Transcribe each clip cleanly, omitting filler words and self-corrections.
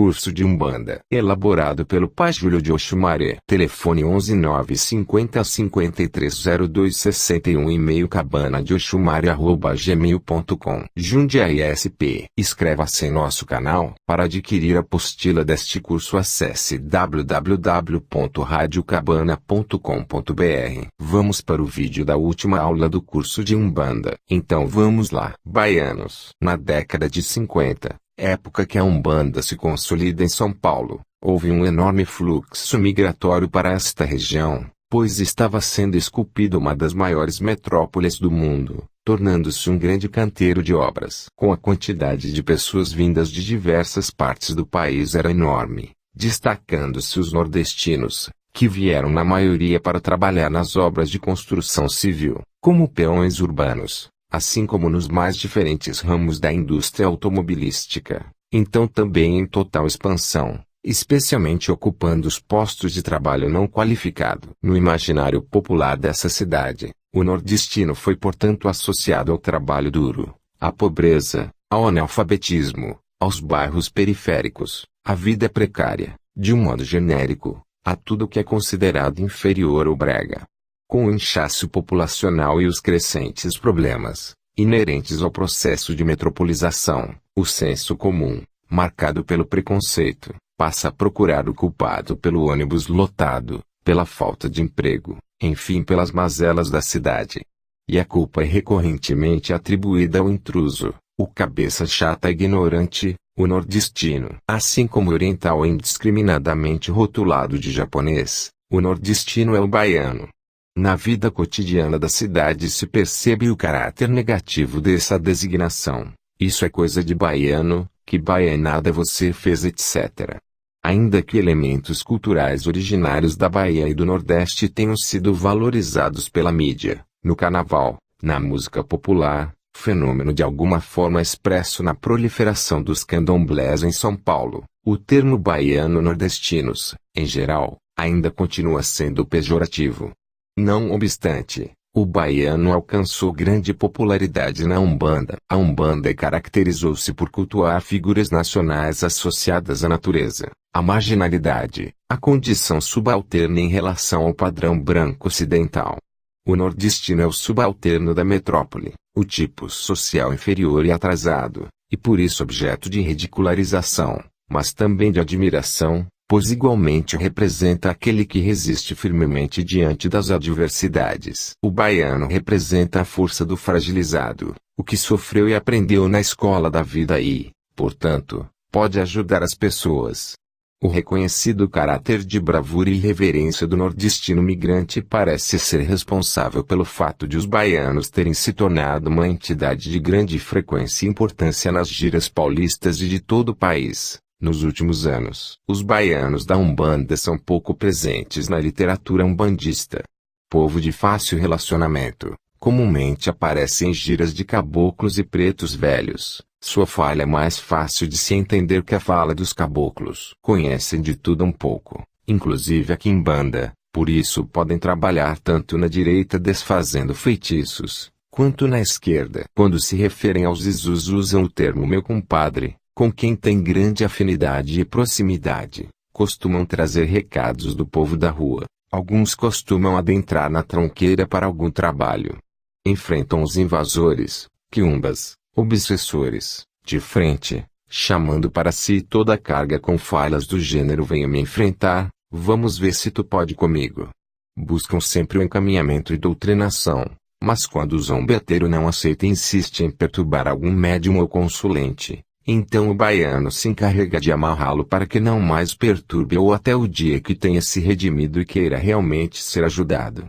Curso de Umbanda. Elaborado pelo Pai Júlio de Oxumaré. Telefone 11 950 5302 61. E-mail cabanadeoxumaré@gmail.com. Jundiaí SP. Inscreva-se em nosso canal. Para adquirir a apostila deste curso, acesse www.radiocabana.com.br. Vamos para o vídeo da última aula do curso de Umbanda. Então vamos lá. Baianos. Na década de 50, época que a Umbanda se consolida em São Paulo, houve um enorme fluxo migratório para esta região, pois estava sendo esculpida uma das maiores metrópoles do mundo, tornando-se um grande canteiro de obras. Com a quantidade de pessoas vindas de diversas partes do país era enorme, destacando-se os nordestinos, que vieram na maioria para trabalhar nas obras de construção civil, como peões urbanos, assim como nos mais diferentes ramos da indústria automobilística, então também em total expansão, especialmente ocupando os postos de trabalho não qualificado. No imaginário popular dessa cidade, o nordestino foi portanto associado ao trabalho duro, à pobreza, ao analfabetismo, aos bairros periféricos, à vida precária, de um modo genérico, a tudo que é considerado inferior ou brega. Com o inchaço populacional e os crescentes problemas inerentes ao processo de metropolização, o senso comum, marcado pelo preconceito, passa a procurar o culpado pelo ônibus lotado, pela falta de emprego, enfim, pelas mazelas da cidade. E a culpa é recorrentemente atribuída ao intruso, o cabeça chata ignorante, o nordestino. Assim como o oriental é indiscriminadamente rotulado de japonês, o nordestino é o baiano. Na vida cotidiana da cidade se percebe o caráter negativo dessa designação. Isso é coisa de baiano, que baianada você fez, etc. Ainda que elementos culturais originários da Bahia e do Nordeste tenham sido valorizados pela mídia, no carnaval, na música popular, fenômeno de alguma forma expresso na proliferação dos candomblés em São Paulo, o termo baiano-nordestinos, em geral, ainda continua sendo pejorativo. Não obstante, o baiano alcançou grande popularidade na Umbanda. A Umbanda caracterizou-se por cultuar figuras nacionais associadas à natureza, à marginalidade, à condição subalterna em relação ao padrão branco ocidental. O nordestino é o subalterno da metrópole, o tipo social inferior e atrasado, e por isso objeto de ridicularização, mas também de admiração, pois igualmente representa aquele que resiste firmemente diante das adversidades. O baiano representa a força do fragilizado, o que sofreu e aprendeu na escola da vida e, portanto, pode ajudar as pessoas. O reconhecido caráter de bravura e reverência do nordestino migrante parece ser responsável pelo fato de os baianos terem se tornado uma entidade de grande frequência e importância nas giras paulistas e de todo o país. Nos últimos anos, os baianos da Umbanda são pouco presentes na literatura umbandista. Povo de fácil relacionamento, comumente aparece em giras de caboclos e pretos velhos. Sua fala é mais fácil de se entender que a fala dos caboclos. Conhecem de tudo um pouco, inclusive a quimbanda, por isso podem trabalhar tanto na direita desfazendo feitiços, quanto na esquerda. Quando se referem aos isus usam o termo meu compadre, com quem tem grande afinidade e proximidade, costumam trazer recados do povo da rua, alguns costumam adentrar na tronqueira para algum trabalho. Enfrentam os invasores, quiumbas, obsessores, de frente, chamando para si toda a carga com falas do gênero venha me enfrentar, vamos ver se tu pode comigo. Buscam sempre o encaminhamento e doutrinação, mas quando o zombeteiro não aceita e insiste em perturbar algum médium ou consulente, então o baiano se encarrega de amarrá-lo para que não mais perturbe ou até o dia que tenha se redimido e queira realmente ser ajudado.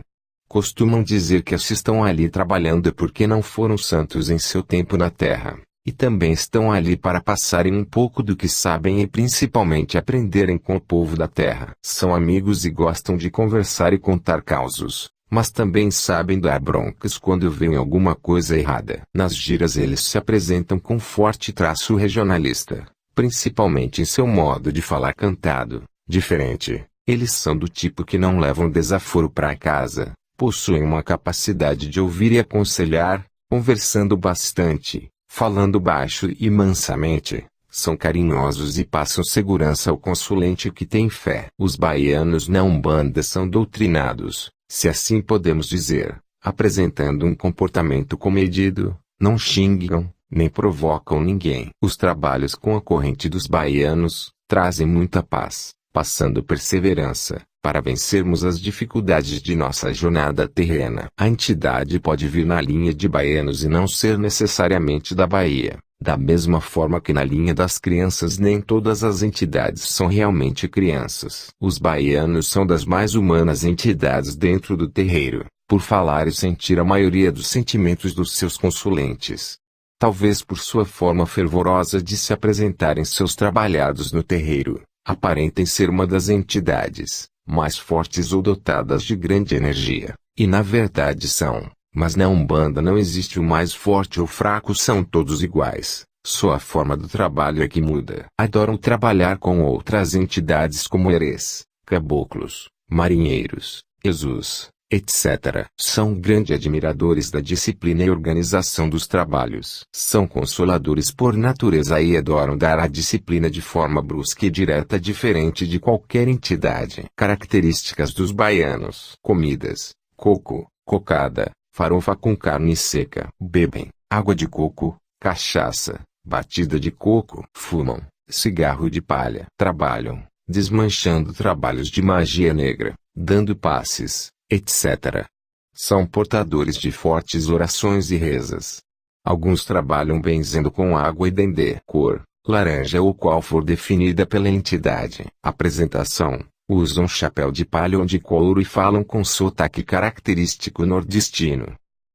Costumam dizer que se estão ali trabalhando é porque não foram santos em seu tempo na terra, e também estão ali para passarem um pouco do que sabem e principalmente aprenderem com o povo da terra. São amigos e gostam de conversar e contar causos, mas também sabem dar broncas quando veem alguma coisa errada. Nas giras eles se apresentam com forte traço regionalista, principalmente em seu modo de falar cantado, diferente. Eles são do tipo que não levam desaforo para casa, possuem uma capacidade de ouvir e aconselhar, conversando bastante, falando baixo e mansamente, São carinhosos e passam segurança ao consulente que tem fé. Os baianos na Umbanda são doutrinados, se assim podemos dizer, apresentando um comportamento comedido, não xingam, nem provocam ninguém. Os trabalhos com a corrente dos baianos trazem muita paz, passando perseverança, para vencermos as dificuldades de nossa jornada terrena. A entidade pode vir na linha de baianos e não ser necessariamente da Bahia. Da mesma forma que na linha das crianças nem todas as entidades são realmente crianças. Os baianos são das mais humanas entidades dentro do terreiro, por falar e sentir a maioria dos sentimentos dos seus consulentes. Talvez por sua forma fervorosa de se apresentar em seus trabalhados no terreiro, aparentem ser uma das entidades mais fortes ou dotadas de grande energia, e na verdade são. Mas na Umbanda não existe o mais forte ou fraco, são todos iguais, só a forma do trabalho é que muda. Adoram trabalhar com outras entidades como herês, caboclos, marinheiros, Jesus, etc. São grandes admiradores da disciplina e organização dos trabalhos. São consoladores por natureza e adoram dar a disciplina de forma brusca e direta, diferente de qualquer entidade. Características dos baianos: comidas, coco, cocada, farofa com carne seca. Bebem água de coco, cachaça, batida de coco. Fumam cigarro de palha. Trabalham, desmanchando trabalhos de magia negra, dando passes, etc. São portadores de fortes orações e rezas. Alguns trabalham benzendo com água e dendê. Cor: laranja ou qual for definida pela entidade. Apresentação: usam chapéu de palha ou de couro e falam com sotaque característico nordestino.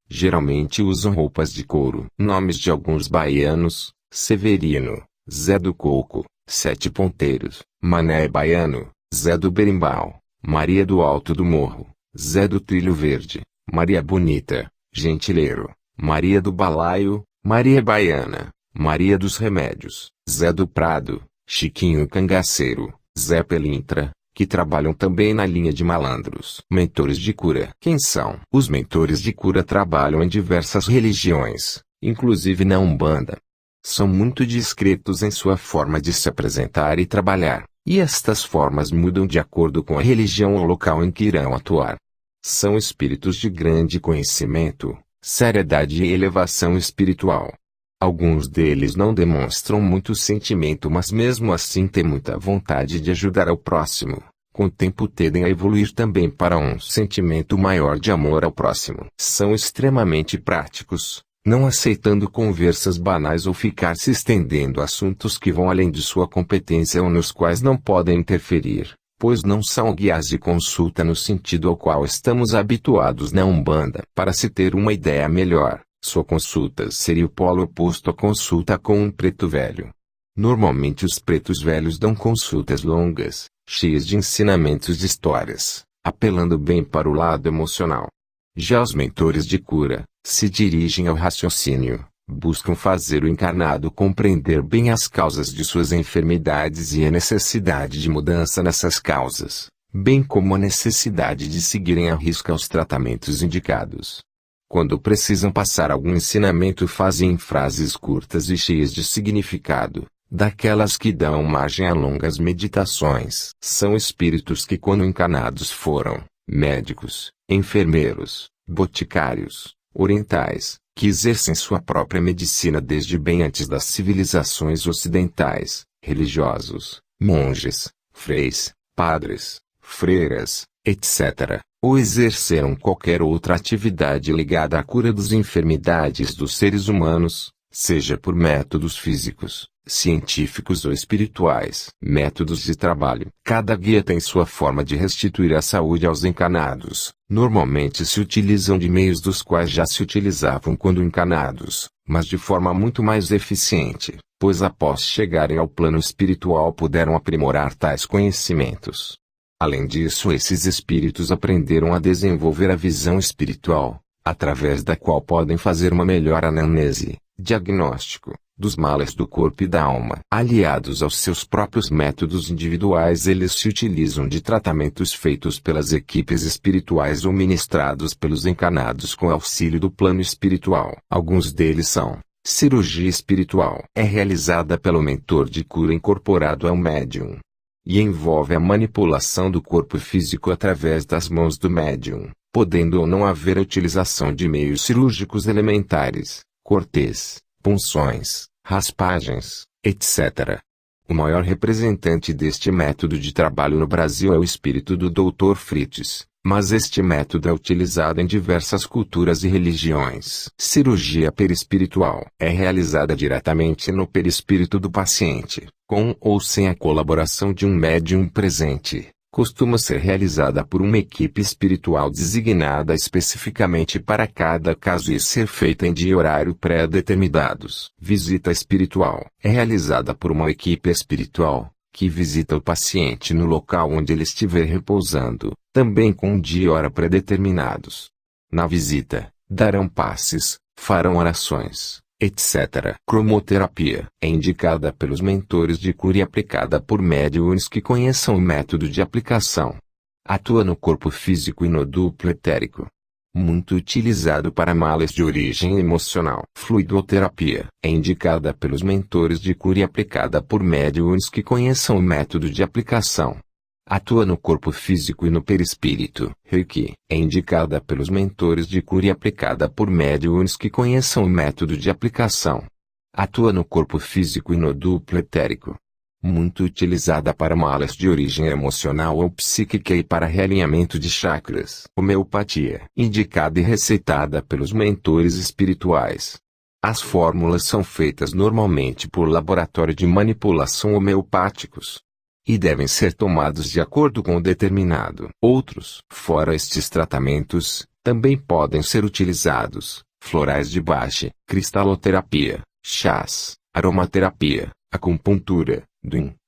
Geralmente usam roupas de couro. Nomes de alguns baianos: Severino, Zé do Coco, Sete Ponteiros, Mané Baiano, Zé do Berimbau, Maria do Alto do Morro, Zé do Trilho Verde, Maria Bonita, Gentileiro, Maria do Balaio, Maria Baiana, Maria dos Remédios, Zé do Prado, Chiquinho Cangaceiro, Zé Pelintra, que trabalham também na linha de malandros. Mentores de cura. Quem são? Os mentores de cura trabalham em diversas religiões, inclusive na Umbanda. São muito discretos em sua forma de se apresentar e trabalhar, e estas formas mudam de acordo com a religião ou local em que irão atuar. São espíritos de grande conhecimento, seriedade e elevação espiritual. Alguns deles não demonstram muito sentimento, mas mesmo assim têm muita vontade de ajudar ao próximo. Com o tempo tendem a evoluir também para um sentimento maior de amor ao próximo. São extremamente práticos, não aceitando conversas banais ou ficar se estendendo a assuntos que vão além de sua competência ou nos quais não podem interferir, pois não são guias de consulta no sentido ao qual estamos habituados na Umbanda. Para se ter uma ideia melhor, sua consulta seria o polo oposto à consulta com um preto velho. Normalmente os pretos velhos dão consultas longas, cheias de ensinamentos de histórias, apelando bem para o lado emocional. Já os mentores de cura se dirigem ao raciocínio, buscam fazer o encarnado compreender bem as causas de suas enfermidades e a necessidade de mudança nessas causas, bem como a necessidade de seguirem à risca os tratamentos indicados. Quando precisam passar algum ensinamento, fazem frases curtas e cheias de significado, daquelas que dão margem a longas meditações. São espíritos que, quando encarnados, foram médicos, enfermeiros, boticários, orientais, que exercem sua própria medicina desde bem antes das civilizações ocidentais, religiosos, monges, freis, padres, freiras, etc., ou exerceram qualquer outra atividade ligada à cura das enfermidades dos seres humanos, seja por métodos físicos, científicos ou espirituais. Métodos de trabalho. Cada guia tem sua forma de restituir a saúde aos encarnados. Normalmente se utilizam de meios dos quais já se utilizavam quando encarnados, mas de forma muito mais eficiente, pois após chegarem ao plano espiritual puderam aprimorar tais conhecimentos. Além disso, esses espíritos aprenderam a desenvolver a visão espiritual, através da qual podem fazer uma melhor anamnese, diagnóstico, dos males do corpo e da alma. Aliados aos seus próprios métodos individuais, eles se utilizam de tratamentos feitos pelas equipes espirituais ou ministrados pelos encarnados com auxílio do plano espiritual. Alguns deles são Cirurgia espiritual é realizada pelo mentor de cura incorporado ao médium e envolve a manipulação do corpo físico através das mãos do médium, podendo ou não haver a utilização de meios cirúrgicos elementares, cortes, punções, raspagens, etc. O maior representante deste método de trabalho no Brasil é o espírito do Dr. Fritz, mas este método é utilizado em diversas culturas e religiões. Cirurgia perispiritual é realizada diretamente no perispírito do paciente, com ou sem a colaboração de um médium presente. Costuma ser realizada por uma equipe espiritual designada especificamente para cada caso e ser feita em dia e horário pré-determinados. Visita espiritual é realizada por uma equipe espiritual, que visita o paciente no local onde ele estiver repousando, também com dia e hora pré-determinados. Na visita, darão passes, farão orações, etc. Cromoterapia é indicada pelos mentores de cura e aplicada por médiuns que conheçam o método de aplicação. Atua no corpo físico e no duplo etérico. Muito utilizado para males de origem emocional. Fluidoterapia é indicada pelos mentores de cura e aplicada por médiuns que conheçam o método de aplicação. Atua no corpo físico e no perispírito. Reiki é indicada pelos mentores de cura e aplicada por médiuns que conheçam o método de aplicação. Atua no corpo físico e no duplo etérico. Muito utilizada para males de origem emocional ou psíquica e para realinhamento de chakras. Homeopatia, indicada e receitada pelos mentores espirituais. As fórmulas são feitas normalmente por laboratório de manipulação homeopáticos e devem ser tomados de acordo com o determinado. Outros, fora estes tratamentos, também podem ser utilizados: florais de Bach, cristaloterapia, chás, aromaterapia, acupuntura,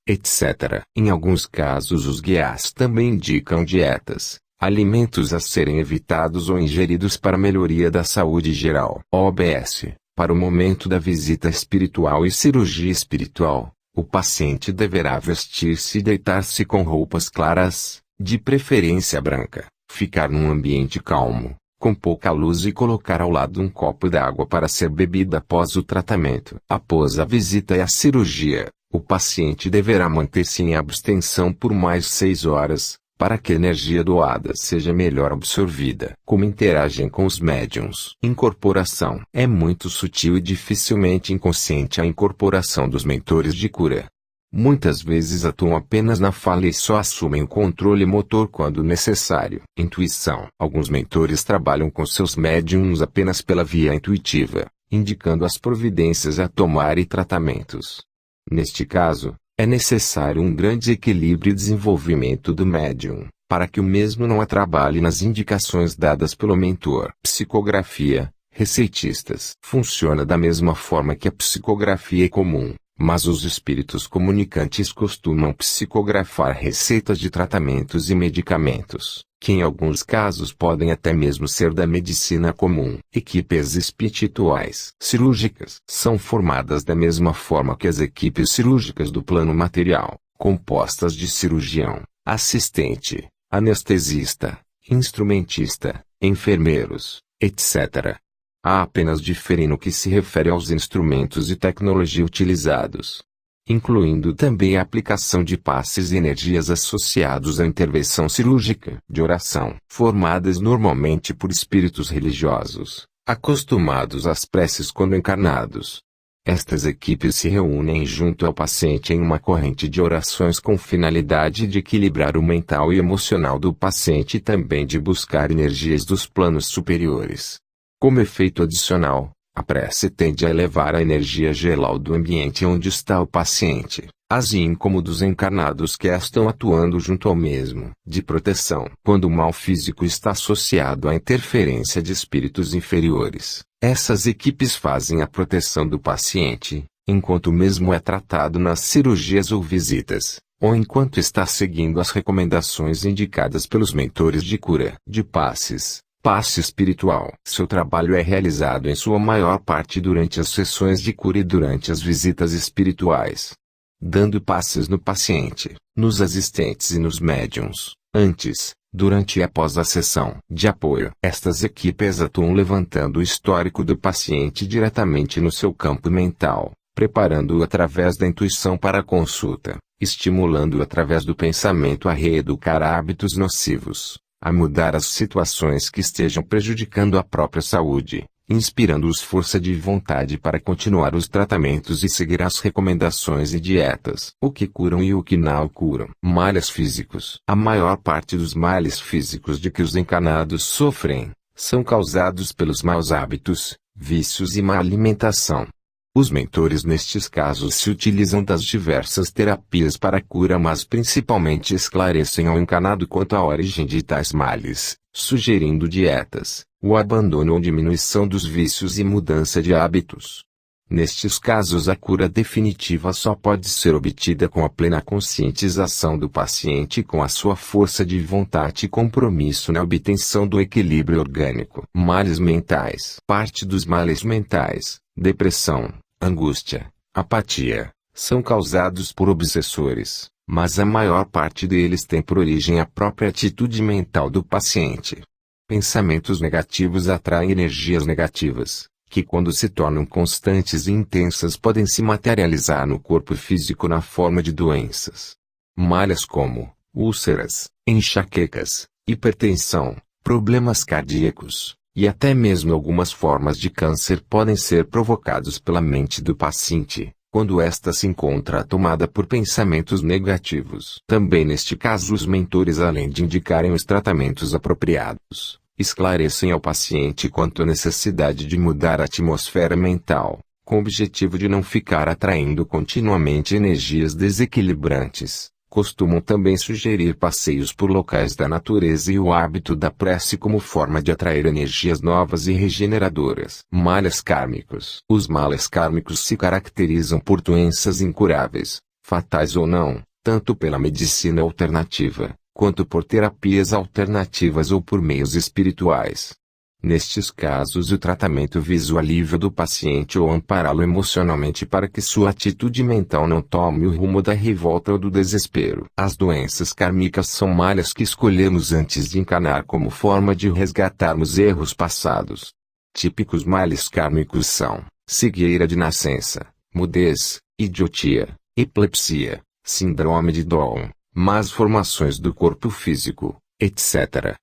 etc. Em alguns casos os guias também indicam dietas, alimentos a serem evitados ou ingeridos para melhoria da saúde geral. OBS. Para o momento da visita espiritual e cirurgia espiritual, o paciente deverá vestir-se e deitar-se com roupas claras, de preferência branca, ficar num ambiente calmo, com pouca luz e colocar ao lado um copo d'água para ser bebida após o tratamento. Após a visita e a cirurgia, o paciente deverá manter-se em abstenção por mais 6 horas, para que a energia doada seja melhor absorvida. Como interagem com os médiuns? Incorporação. É muito sutil e dificilmente inconsciente a incorporação dos mentores de cura. Muitas vezes atuam apenas na fala e só assumem o controle motor quando necessário. Intuição. Alguns mentores trabalham com seus médiuns apenas pela via intuitiva, indicando as providências a tomar e tratamentos. Neste caso, é necessário um grande equilíbrio e desenvolvimento do médium, para que o mesmo não atrapalhe nas indicações dadas pelo mentor. Psicografia. Receitistas. Funciona da mesma forma que a psicografia comum, mas os espíritos comunicantes costumam psicografar receitas de tratamentos e medicamentos, que em alguns casos podem até mesmo ser da medicina comum. Equipes espirituais cirúrgicas são formadas da mesma forma que as equipes cirúrgicas do plano material, compostas de cirurgião, assistente, anestesista, instrumentista, enfermeiros, etc. Há apenas diferença no que se refere aos instrumentos e tecnologia utilizados, incluindo também a aplicação de passes e energias associados à intervenção cirúrgica. De oração, formadas normalmente por espíritos religiosos, acostumados às preces quando encarnados. Estas equipes se reúnem junto ao paciente em uma corrente de orações com finalidade de equilibrar o mental e emocional do paciente e também de buscar energias dos planos superiores. Como efeito adicional, a prece tende a elevar a energia geral do ambiente onde está o paciente, assim como dos encarnados que estão atuando junto ao mesmo. De proteção. Quando o mal físico está associado à interferência de espíritos inferiores, essas equipes fazem a proteção do paciente, enquanto o mesmo é tratado nas cirurgias ou visitas, ou enquanto está seguindo as recomendações indicadas pelos mentores de cura. De passes. Passe espiritual. Seu trabalho é realizado em sua maior parte durante as sessões de cura e durante as visitas espirituais, dando passes no paciente, nos assistentes e nos médiuns, antes, durante e após a sessão de apoio. Estas equipes atuam levantando o histórico do paciente diretamente no seu campo mental, preparando-o através da intuição para a consulta, estimulando-o através do pensamento a reeducar hábitos nocivos, a mudar as situações que estejam prejudicando a própria saúde, inspirando-os força de vontade para continuar os tratamentos e seguir as recomendações e dietas. O que curam e o que não curam. Males físicos. A maior parte dos males físicos de que os encarnados sofrem, são causados pelos maus hábitos, vícios e má alimentação. Os mentores nestes casos se utilizam das diversas terapias para a cura, mas principalmente esclarecem ao encarnado quanto à origem de tais males, sugerindo dietas, o abandono ou diminuição dos vícios e mudança de hábitos. Nestes casos, a cura definitiva só pode ser obtida com a plena conscientização do paciente, com a sua força de vontade e compromisso na obtenção do equilíbrio orgânico. Males mentais. Parte dos males mentais, depressão, angústia, apatia, são causados por obsessores, mas a maior parte deles tem por origem a própria atitude mental do paciente. Pensamentos negativos atraem energias negativas, que quando se tornam constantes e intensas podem se materializar no corpo físico na forma de doenças. Males como úlceras, enxaquecas, hipertensão, problemas cardíacos, e até mesmo algumas formas de câncer podem ser provocados pela mente do paciente, quando esta se encontra tomada por pensamentos negativos. Também neste caso, os mentores, além de indicarem os tratamentos apropriados, esclarecem ao paciente quanto à necessidade de mudar a atmosfera mental, com o objetivo de não ficar atraindo continuamente energias desequilibrantes. Costumam também sugerir passeios por locais da natureza e o hábito da prece como forma de atrair energias novas e regeneradoras. Males kármicos. Os males kármicos se caracterizam por doenças incuráveis, fatais ou não, tanto pela medicina alternativa, quanto por terapias alternativas ou por meios espirituais. Nestes casos, o tratamento visa o alívio do paciente ou ampará-lo emocionalmente para que sua atitude mental não tome o rumo da revolta ou do desespero. As doenças kármicas são males que escolhemos antes de encarnar como forma de resgatarmos erros passados. Típicos males kármicos são cegueira de nascença, mudez, idiotia, epilepsia, síndrome de Down, más formações do corpo físico, etc.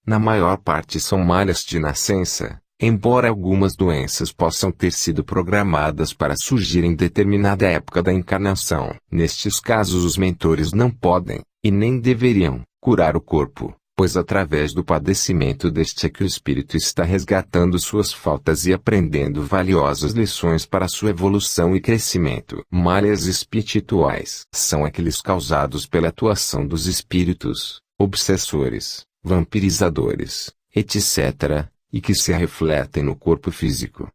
Na maior parte são males de nascença, embora algumas doenças possam ter sido programadas para surgir em determinada época da encarnação. Nestes casos, os mentores não podem, e nem deveriam, curar o corpo, pois através do padecimento deste é que o espírito está resgatando suas faltas e aprendendo valiosas lições para sua evolução e crescimento. Males espirituais são aqueles causados pela atuação dos espíritos, obsessores, vampirizadores, etc., e que se refletem no corpo físico.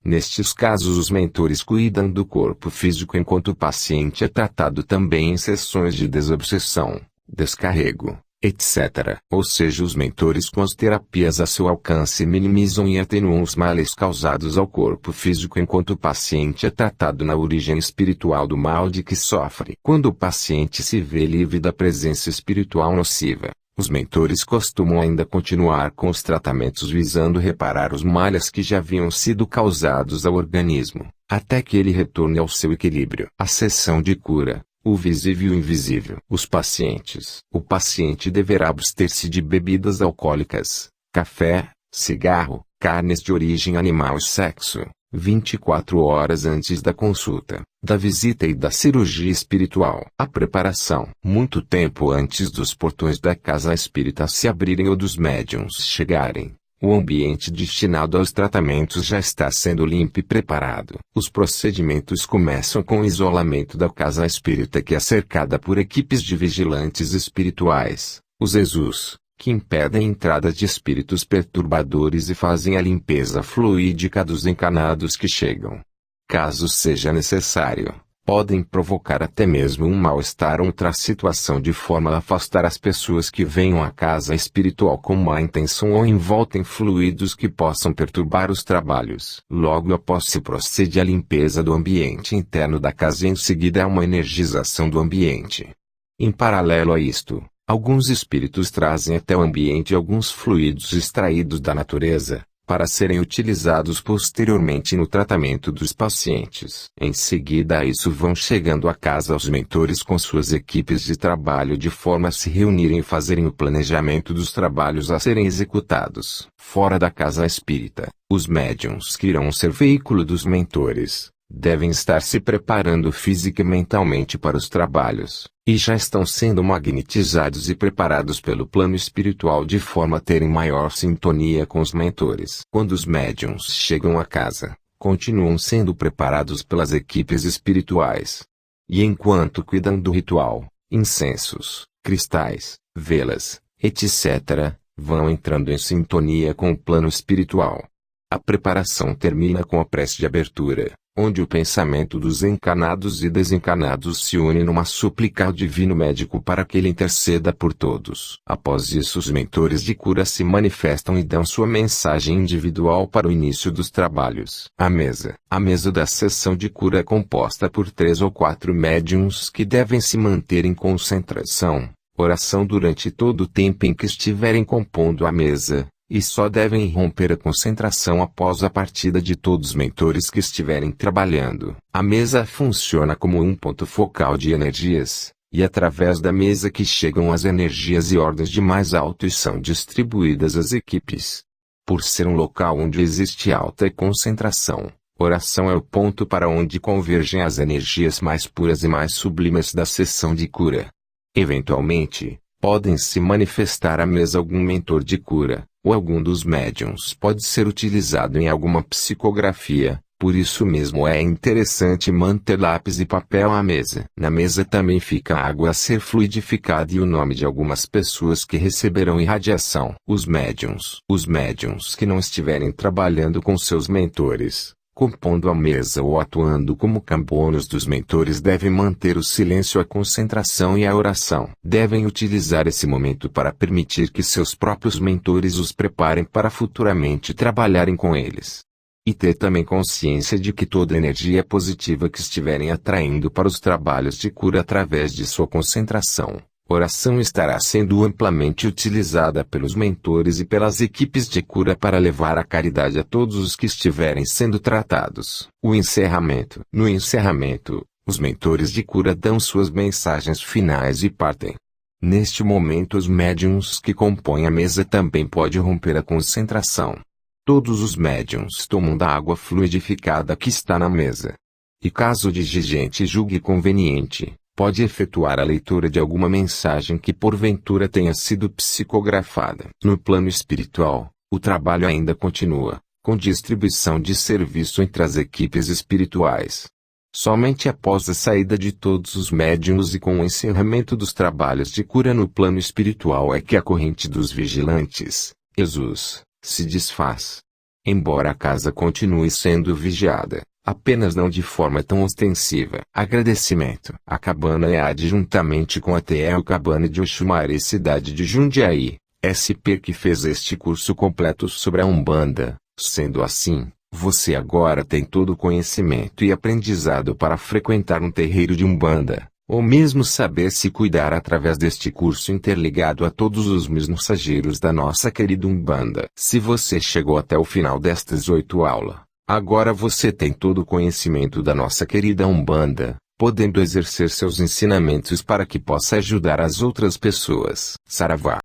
Nestes casos, os mentores cuidam do corpo físico enquanto o paciente é tratado também em sessões de desobsessão, descarrego, etc. Ou seja, os mentores com as terapias a seu alcance minimizam e atenuam os males causados ao corpo físico enquanto o paciente é tratado na origem espiritual do mal de que sofre. Quando o paciente se vê livre da presença espiritual nociva, os mentores costumam ainda continuar com os tratamentos visando reparar os males que já haviam sido causados ao organismo, até que ele retorne ao seu equilíbrio. A sessão de cura, o visível e o invisível. Os pacientes. O paciente deverá abster-se de bebidas alcoólicas, café, cigarro, carnes de origem animal e sexo, 24 horas antes da consulta, da visita e da cirurgia espiritual. A preparação. Muito tempo antes dos portões da casa espírita se abrirem ou dos médiuns chegarem, o ambiente destinado aos tratamentos já está sendo limpo e preparado. Os procedimentos começam com o isolamento da casa espírita, que é cercada por equipes de vigilantes espirituais, os Jesus, que impedem a entrada de espíritos perturbadores e fazem a limpeza fluídica dos encarnados que chegam. Caso seja necessário, podem provocar até mesmo um mal-estar ou outra situação de forma a afastar as pessoas que venham à casa espiritual com má intenção ou envoltem fluidos que possam perturbar os trabalhos. Logo após se procede à limpeza do ambiente interno da casa e em seguida a uma energização do ambiente. Em paralelo a isto, Alguns espíritos trazem até o ambiente alguns fluidos extraídos da natureza, para serem utilizados posteriormente no tratamento dos pacientes. Em seguida a isso vão chegando à casa os mentores com suas equipes de trabalho de forma a se reunirem e fazerem o planejamento dos trabalhos a serem executados. Fora da casa espírita, os médiuns que irão ser veículo dos mentores, devem estar se preparando física e mentalmente para os trabalhos, e já estão sendo magnetizados e preparados pelo plano espiritual de forma a terem maior sintonia com os mentores. Quando os médiuns chegam à casa, continuam sendo preparados pelas equipes espirituais. E enquanto cuidam do ritual, incensos, cristais, velas, etc., vão entrando em sintonia com o plano espiritual. A preparação termina com a prece de abertura, onde o pensamento dos encarnados e desencarnados se une numa súplica ao divino médico para que ele interceda por todos. Após isso os mentores de cura se manifestam e dão sua mensagem individual para o início dos trabalhos. A mesa da sessão de cura é composta por 3 ou 4 médiuns que devem se manter em concentração, oração durante todo o tempo em que estiverem compondo a mesa, e só devem romper a concentração após a partida de todos os mentores que estiverem trabalhando. A mesa funciona como um ponto focal de energias, e através da mesa que chegam as energias e ordens de mais alto e são distribuídas às equipes. Por ser um local onde existe alta concentração, oração é o ponto para onde convergem as energias mais puras e mais sublimes da sessão de cura. Eventualmente, podem se manifestar à mesa algum mentor de cura, ou algum dos médiuns pode ser utilizado em alguma psicografia, por isso mesmo é interessante manter lápis e papel à mesa. Na mesa também fica a água a ser fluidificada e o nome de algumas pessoas que receberão irradiação. Os médiuns que não estiverem trabalhando com seus mentores, compondo a mesa ou atuando como cambonos dos mentores devem manter o silêncio, a concentração e a oração. Devem utilizar esse momento para permitir que seus próprios mentores os preparem para futuramente trabalharem com eles. E ter também consciência de que toda energia positiva que estiverem atraindo para os trabalhos de cura através de sua concentração, oração estará sendo amplamente utilizada pelos mentores e pelas equipes de cura para levar a caridade a todos os que estiverem sendo tratados. No encerramento, os mentores de cura dão suas mensagens finais e partem. Neste momento os médiuns que compõem a mesa também podem romper a concentração. Todos os médiuns tomam da água fluidificada que está na mesa. E caso o dirigente julgue conveniente, pode efetuar a leitura de alguma mensagem que porventura tenha sido psicografada. No plano espiritual, o trabalho ainda continua, com distribuição de serviço entre as equipes espirituais. Somente após a saída de todos os médiuns e com o encerramento dos trabalhos de cura no plano espiritual é que a corrente dos vigilantes, Jesus, se desfaz. Embora a casa continue sendo vigiada, apenas não de forma tão ostensiva. Agradecimento. A cabana é adjuntamente com a TL Cabana de Oxumari, cidade de Jundiaí, SP, que fez este curso completo sobre a Umbanda. Sendo assim, você agora tem todo o conhecimento e aprendizado para frequentar um terreiro de Umbanda, ou mesmo saber se cuidar através deste curso interligado a todos os mensageiros da nossa querida Umbanda. Se você chegou até o final destas 8 aulas, agora você tem todo o conhecimento da nossa querida Umbanda, podendo exercer seus ensinamentos para que possa ajudar as outras pessoas. Saravá.